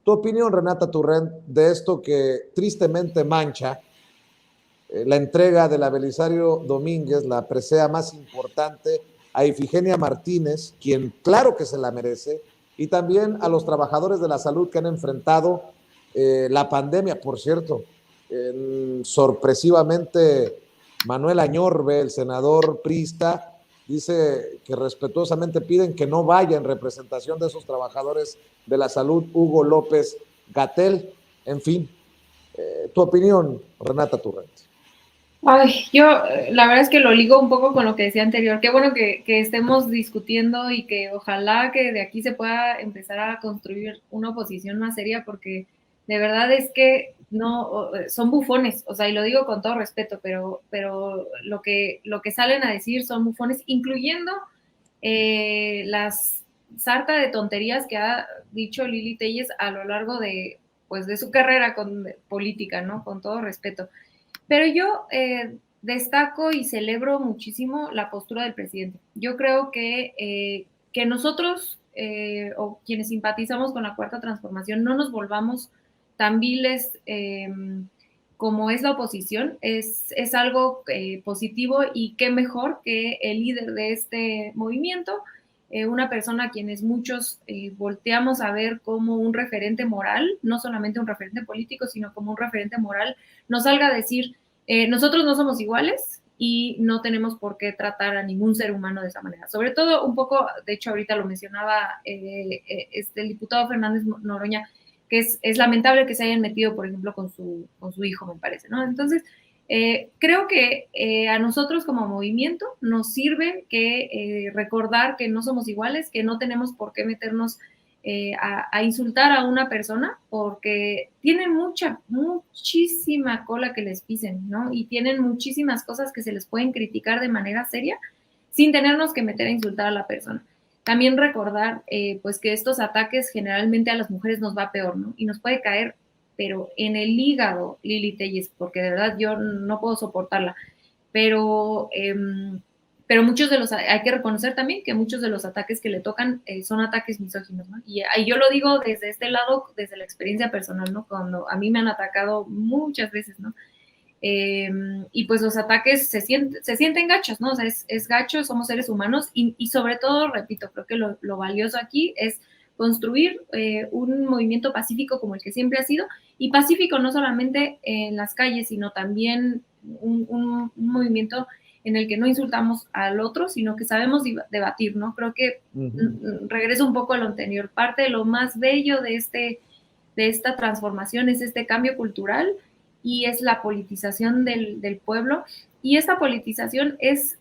Tu opinión, Renata Turrent, de esto que tristemente mancha la entrega de la Belisario Domínguez, la presea más importante, a Ifigenia Martínez, quien claro que se la merece, y también a los trabajadores de la salud que han enfrentado la pandemia, por cierto. Sorpresivamente, Manuel Añorbe, el senador priista, dice que respetuosamente piden que no vaya en representación de esos trabajadores de la salud, Hugo López Gatell. En fin, tu opinión, Renata Turrent. Ay, yo la verdad es que lo ligo un poco con lo que decía anterior. Qué bueno que estemos discutiendo y que ojalá que de aquí se pueda empezar a construir una oposición más seria, porque de verdad es que no, son bufones, o sea, y lo digo con todo respeto, pero lo que salen a decir son bufones, incluyendo las sarta de tonterías que ha dicho Lili Téllez a lo largo de, pues, de su carrera política, ¿no? Con todo respeto. Pero yo destaco y celebro muchísimo la postura del presidente. Yo creo que nosotros, o quienes simpatizamos con la Cuarta Transformación, no nos volvamos tan viles como es la oposición. Es algo positivo, y qué mejor que el líder de este movimiento, una persona a quienes muchos volteamos a ver como un referente moral, no solamente un referente político, sino como un referente moral, nos salga a decir, nosotros no somos iguales y no tenemos por qué tratar a ningún ser humano de esa manera. Sobre todo un poco, de hecho ahorita lo mencionaba el diputado Fernández Noroña, que es lamentable que se hayan metido, por ejemplo, con su hijo, me parece, ¿no? Entonces, creo que a nosotros como movimiento nos sirve que recordar que no somos iguales, que no tenemos por qué meternos a insultar a una persona, porque tienen muchísima cola que les pisen, ¿no? Y tienen muchísimas cosas que se les pueden criticar de manera seria sin tenernos que meter a insultar a la persona. También recordar, pues, que estos ataques generalmente a las mujeres nos va peor, ¿no? Y nos puede caer, pero en el hígado, Lili Téllez, porque de verdad yo no puedo soportarla. Pero muchos de hay que reconocer también que muchos de los ataques que le tocan son ataques misóginos, ¿no? Y yo lo digo desde este lado, desde la experiencia personal, ¿no? Cuando a mí me han atacado muchas veces, ¿no? Y pues los ataques se sienten gachos, ¿no? O sea, es gacho, somos seres humanos, y sobre todo, repito, creo que lo valioso aquí es construir un movimiento pacífico como el que siempre ha sido, y pacífico no solamente en las calles, sino también un movimiento en el que no insultamos al otro, sino que sabemos debatir, ¿no? Creo que regreso un poco a lo anterior. Parte de lo más bello de esta transformación es este cambio cultural, y es la politización del pueblo. Y esta politización es,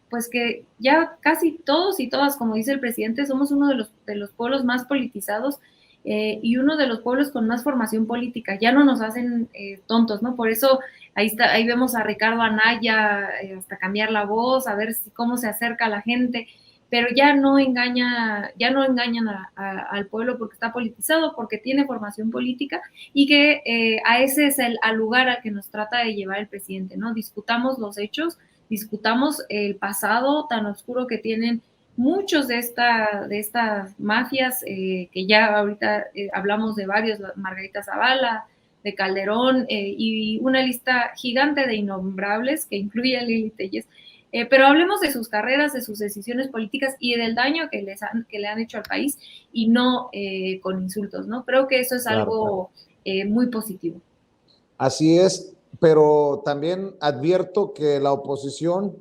pues, que ya casi todos y todas, como dice el presidente, somos uno de los pueblos más politizados, y uno de los pueblos con más formación política. Ya no nos hacen tontos, ¿no? Por eso ahí vemos a Ricardo Anaya hasta cambiar la voz, a ver cómo se acerca a la gente, pero ya no engañan al pueblo, porque está politizado, porque tiene formación política, y que a ese es al lugar al que nos trata de llevar el presidente, ¿no? Discutamos los hechos, discutamos el pasado tan oscuro que tienen muchos de estas mafias, que ya ahorita hablamos de varios, Margarita Zavala, de Calderón, y una lista gigante de innombrables que incluye a Lili Telles. Pero hablemos de sus carreras, de sus decisiones políticas y del daño que le han hecho al país, y no con insultos, ¿no? Creo que eso es algo muy positivo. Así es, pero también advierto que la oposición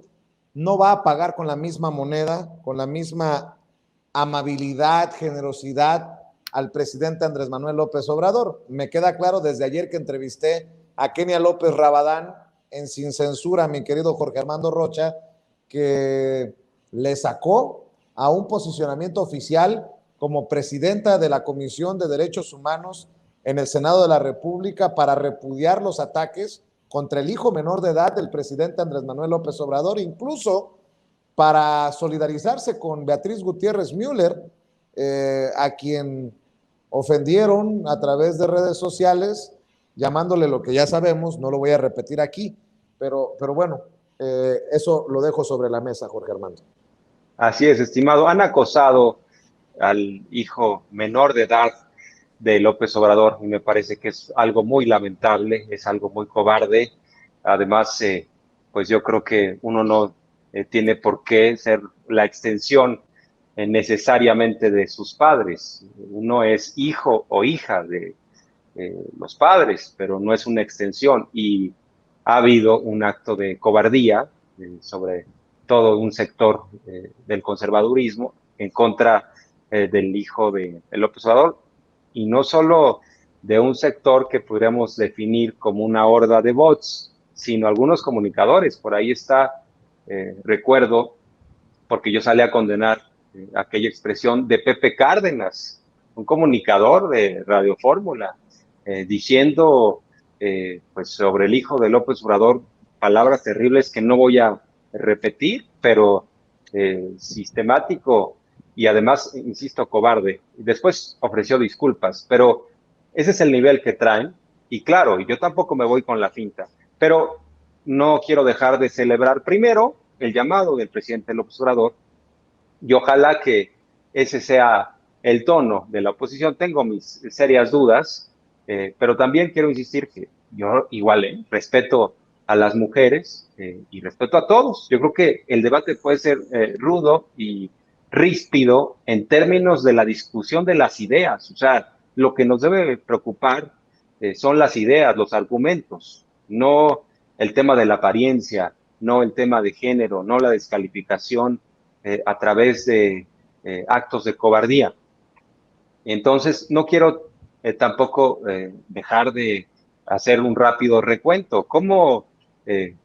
no va a pagar con la misma moneda, con la misma amabilidad, generosidad al presidente Andrés Manuel López Obrador. Me queda claro desde ayer que entrevisté a Kenia López Rabadán en Sin Censura, mi querido Jorge Armando Rocha, que le sacó a un posicionamiento oficial como presidenta de la Comisión de Derechos Humanos en el Senado de la República para repudiar los ataques contra el hijo menor de edad del presidente Andrés Manuel López Obrador, incluso para solidarizarse con Beatriz Gutiérrez Müller, a quien ofendieron a través de redes sociales, llamándole lo que ya sabemos, no lo voy a repetir aquí, pero bueno, eso lo dejo sobre la mesa, Jorge Armando. Así es, estimado. Han acosado al hijo menor de edad de López Obrador y me parece que es algo muy lamentable, es algo muy cobarde. Además, pues yo creo que uno no tiene por qué ser la extensión necesariamente de sus padres. Uno es hijo o hija de los padres, pero no es una extensión, y ha habido un acto de cobardía sobre todo un sector del conservadurismo en contra del hijo de López Obrador, y no solo de un sector que podríamos definir como una horda de bots, sino algunos comunicadores. Por ahí está, recuerdo, porque yo salí a condenar aquella expresión de Pepe Cárdenas, un comunicador de Radio Fórmula, diciendo pues sobre el hijo de López Obrador palabras terribles que no voy a repetir, pero sistemático y además, insisto, cobarde. Después ofreció disculpas, pero ese es el nivel que traen. Y claro, yo tampoco me voy con la finta, pero no quiero dejar de celebrar primero el llamado del presidente López Obrador, y ojalá que ese sea el tono de la oposición. Tengo mis serias dudas, pero también quiero insistir que yo igual respeto a las mujeres y respeto a todos. Yo creo que el debate puede ser rudo y ríspido en términos de la discusión de las ideas. O sea, lo que nos debe preocupar son las ideas, los argumentos, no el tema de la apariencia, no el tema de género, no la descalificación a través de actos de cobardía. Entonces, no quiero tampoco dejar de hacer un rápido recuento. ¿Cómo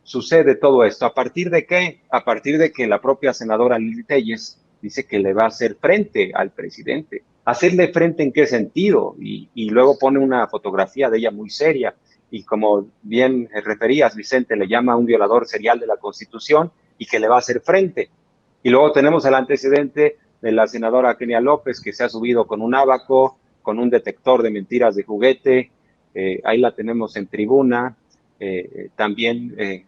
sucede todo esto? ¿A partir de qué? A partir de que la propia senadora Lili Telles dice que le va a hacer frente al presidente. ¿Hacerle frente en qué sentido? Y luego pone una fotografía de ella muy seria, y como bien referías, Vicente, le llama a un violador serial de la Constitución y que le va a hacer frente. Y luego tenemos el antecedente de la senadora Kenia López, que se ha subido con un ábaco, con un detector de mentiras de juguete. Ahí la tenemos en tribuna. También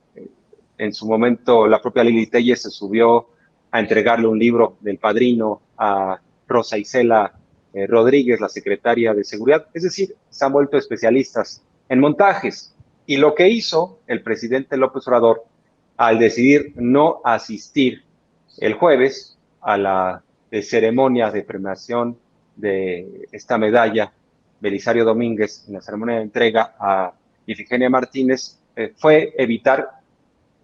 en su momento la propia Lili Telles se subió a entregarle un libro del Padrino a Rosa Isela Rodríguez, la secretaria de Seguridad. Es decir, se han vuelto especialistas en montajes. Y lo que hizo el presidente López Obrador al decidir no asistir el jueves a la ceremonia de premiación de esta medalla Belisario Domínguez, en la ceremonia de entrega a Ifigenia Martínez, fue evitar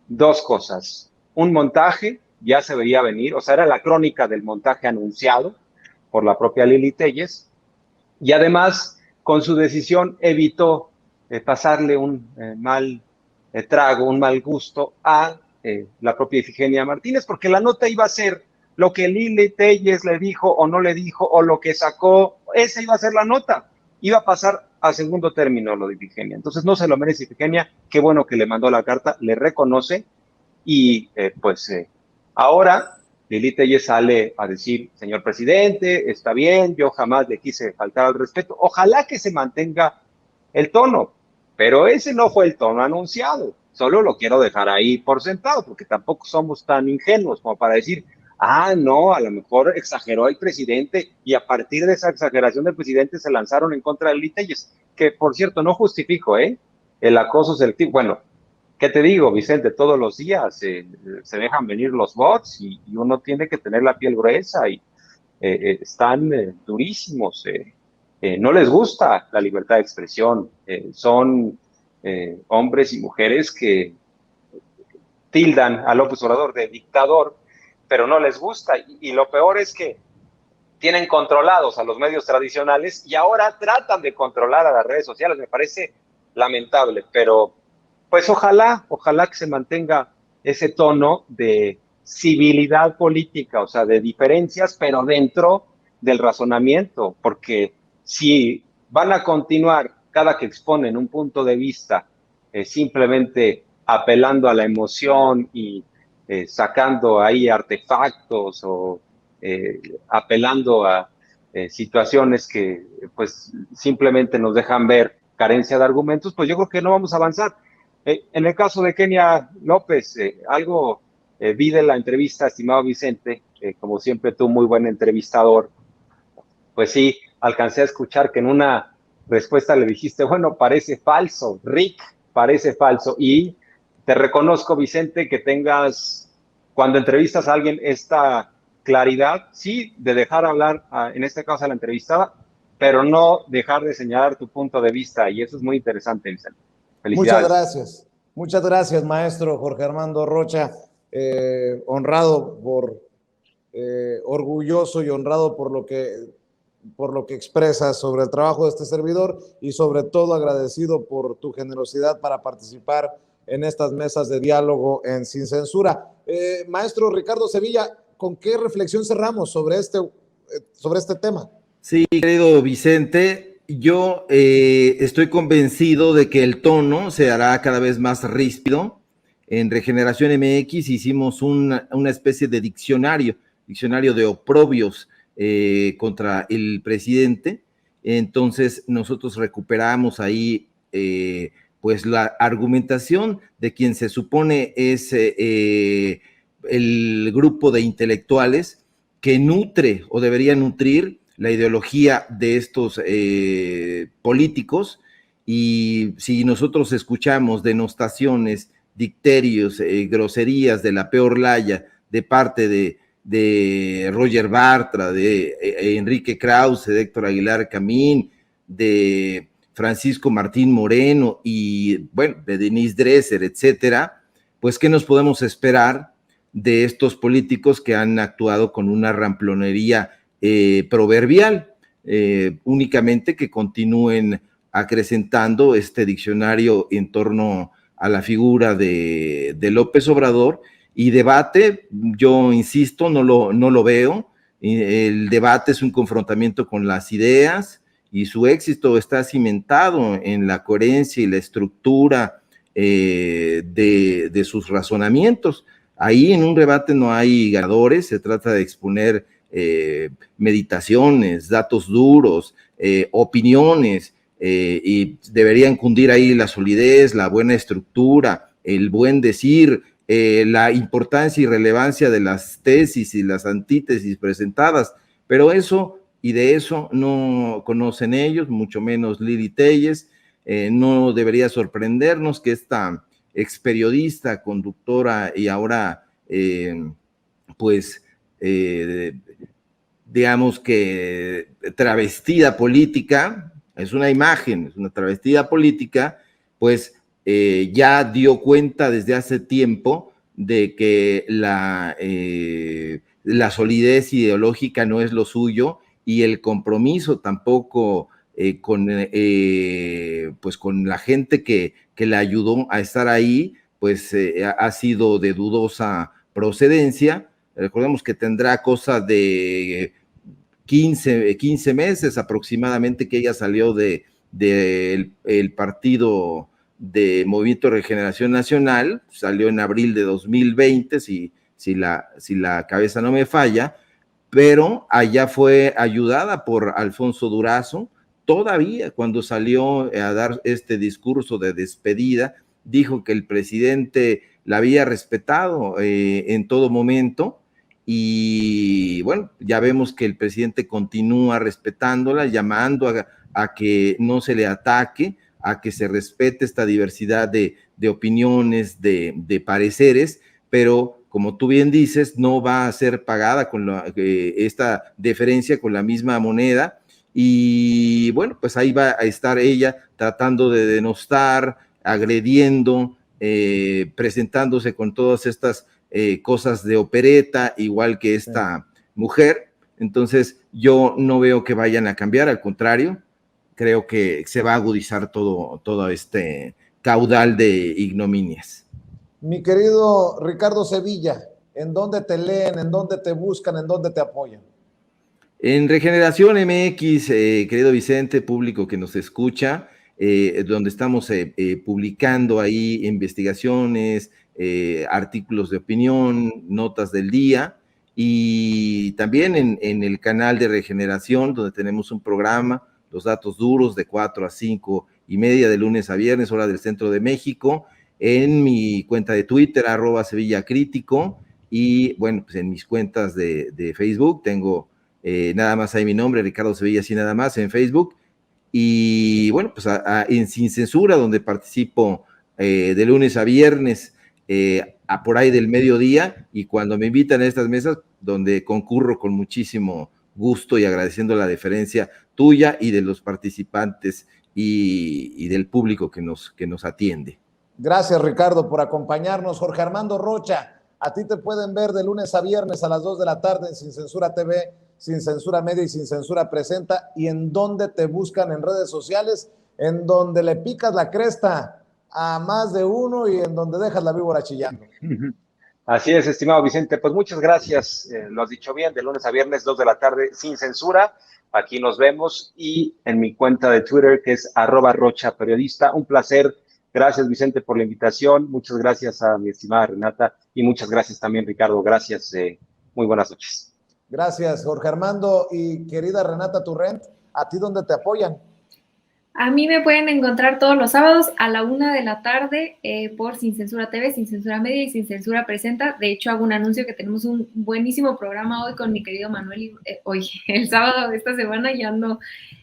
dos cosas. Un montaje, ya se veía venir, o sea, era la crónica del montaje anunciado por la propia Lili Telles, y además, con su decisión, evitó pasarle un mal trago, un mal gusto a la propia Ifigenia Martínez, porque la nota iba a ser lo que Lili Telles le dijo o no le dijo, o lo que sacó, esa iba a ser la nota. Iba a pasar a segundo término lo de Ifigenia. Entonces no se lo merece Ifigenia. Qué bueno que le mandó la carta, le reconoce, y ahora Lili Telles sale a decir: señor presidente, está bien, yo jamás le quise faltar al respeto. Ojalá que se mantenga el tono, pero ese no fue el tono anunciado. Solo lo quiero dejar ahí por sentado, porque tampoco somos tan ingenuos como para decir: no, a lo mejor exageró el presidente y a partir de esa exageración del presidente se lanzaron en contra de Lili Telles, que por cierto no justifico, el acoso selectivo. Bueno, ¿qué te digo, Vicente? Todos los días se dejan venir los bots y uno tiene que tener la piel gruesa y están durísimos. No les gusta la libertad de expresión. Son hombres y mujeres que tildan a López Obrador de dictador, pero no les gusta. Y lo peor es que tienen controlados a los medios tradicionales y ahora tratan de controlar a las redes sociales. Me parece lamentable, pero pues ojalá que se mantenga ese tono de civilidad política, o sea, de diferencias, pero dentro del razonamiento, porque si van a continuar cada que exponen un punto de vista simplemente apelando a la emoción y sacando ahí artefactos o apelando a situaciones que pues simplemente nos dejan ver carencia de argumentos, pues yo creo que no vamos a avanzar. En el caso de Kenia López, algo vi de la entrevista, estimado Vicente, como siempre tú, muy buen entrevistador, pues sí, alcancé a escuchar que en una respuesta le dijiste, bueno, parece falso, Rick, parece falso, y te reconozco, Vicente, que tengas, cuando entrevistas a alguien, esta claridad, sí, de dejar hablar, en este caso a la entrevistada, pero no dejar de señalar tu punto de vista, y eso es muy interesante, Vicente. Felicidades. Muchas gracias, maestro Jorge Armando Rocha, honrado orgulloso y honrado por lo que expresas sobre el trabajo de este servidor y sobre todo agradecido por tu generosidad para participar en estas mesas de diálogo en Sin Censura. Maestro Ricardo Sevilla, ¿con qué reflexión cerramos sobre este tema? Sí, querido Vicente, yo estoy convencido de que el tono se hará cada vez más ríspido. En Regeneración MX hicimos una especie de diccionario de oprobios contra el presidente. Entonces nosotros recuperamos ahí pues la argumentación de quien se supone es el grupo de intelectuales que nutre o debería nutrir la ideología de estos políticos. Y si nosotros escuchamos denostaciones, dicterios, groserías de la peor laya de parte de Roger Bartra, de Enrique Krause, de Héctor Aguilar Camín, de Francisco Martín Moreno y, bueno, de Denise Dresser, etcétera, pues, ¿qué nos podemos esperar de estos políticos que han actuado con una ramplonería proverbial? Únicamente que continúen acrecentando este diccionario en torno a la figura de López Obrador. Y debate, yo insisto, no lo veo. El debate es un confrontamiento con las ideas y su éxito está cimentado en la coherencia y la estructura de sus razonamientos. Ahí en un debate no hay ganadores, se trata de exponer meditaciones, datos duros, opiniones, y deberían cundir ahí la solidez, la buena estructura, el buen decir, la importancia y relevancia de las tesis y las antítesis presentadas, pero eso y de eso no conocen ellos, mucho menos Lili Telles. No debería sorprendernos que esta experiodista, conductora y ahora digamos que travestida política, es una imagen, es una travestida política, pues ya dio cuenta desde hace tiempo de que la solidez ideológica no es lo suyo y el compromiso tampoco con la gente que le ayudó a estar ahí, pues ha sido de dudosa procedencia. Recordemos que tendrá cosa de 15 meses aproximadamente que ella salió del partido de Movimiento de Regeneración Nacional, salió en abril de 2020, si la cabeza no me falla, pero allá fue ayudada por Alfonso Durazo. Todavía cuando salió a dar este discurso de despedida, dijo que el presidente la había respetado en todo momento y bueno, ya vemos que el presidente continúa respetándola, llamando a que no se le ataque, a que se respete esta diversidad de opiniones, de pareceres, pero como tú bien dices, no va a ser pagada con esta deferencia con la misma moneda, y bueno, pues ahí va a estar ella tratando de denostar, agrediendo, presentándose con todas estas cosas de opereta, igual que esta mujer. Entonces yo no veo que vayan a cambiar, al contrario, creo que se va a agudizar todo este caudal de ignominias. Mi querido Ricardo Sevilla, ¿en dónde te leen, en dónde te buscan, en dónde te apoyan? En Regeneración MX, querido Vicente, público que nos escucha, donde estamos publicando ahí investigaciones, artículos de opinión, notas del día, y también en el canal de Regeneración, donde tenemos un programa, Los Datos Duros, de 4 a 5:30 de lunes a viernes, hora del centro de México, en mi cuenta de Twitter, @SevillaCrítico, y bueno, pues en mis cuentas de Facebook tengo nada más hay mi nombre, Ricardo Sevilla, así nada más, en Facebook. Y bueno, pues en Sin Censura, donde participo de lunes a viernes, a por ahí del mediodía, y cuando me invitan a estas mesas, donde concurro con muchísimo gusto y agradeciendo la deferencia tuya y de los participantes y del público que nos atiende. Gracias, Ricardo, por acompañarnos. Jorge Armando Rocha, a ti te pueden ver de lunes a viernes a las 2 de la tarde en Sin Censura TV, Sin Censura Media y Sin Censura Presenta. ¿Y en dónde te buscan en redes sociales? En donde le picas la cresta a más de uno y en donde dejas la víbora chillando. Así es, estimado Vicente. Pues muchas gracias. Lo has dicho bien, de lunes a viernes, 2 de la tarde, Sin Censura. Aquí nos vemos, y en mi cuenta de Twitter, que es @RochaPeriodista. Un placer. Gracias, Vicente, por la invitación. Muchas gracias a mi estimada Renata, y muchas gracias también, Ricardo. Gracias. Muy buenas noches. Gracias, Jorge Armando. Y querida Renata Turrent, ¿a ti dónde te apoyan? A mí me pueden encontrar todos los sábados a la 1 de la tarde por Sin Censura TV, Sin Censura Media y Sin Censura Presenta. De hecho, hago un anuncio que tenemos un buenísimo programa hoy con mi querido Manuel. Hoy, el sábado de esta semana, y ando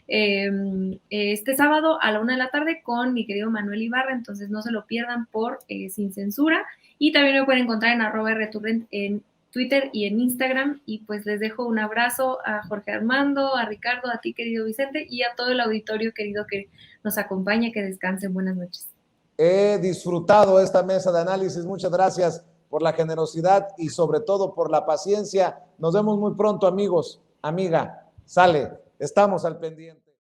este sábado a la 1 de la tarde con mi querido Manuel Ibarra. Entonces no se lo pierdan por Sin Censura. Y también me pueden encontrar en @rturrent en Twitter y en Instagram. Y pues les dejo un abrazo a Jorge Armando, a Ricardo, a ti, querido Vicente, y a todo el auditorio querido que nos acompaña. Que descansen. Buenas noches. He disfrutado esta mesa de análisis. Muchas gracias por la generosidad y sobre todo por la paciencia. Nos vemos muy pronto, amigos. Amiga, sale. Estamos al pendiente.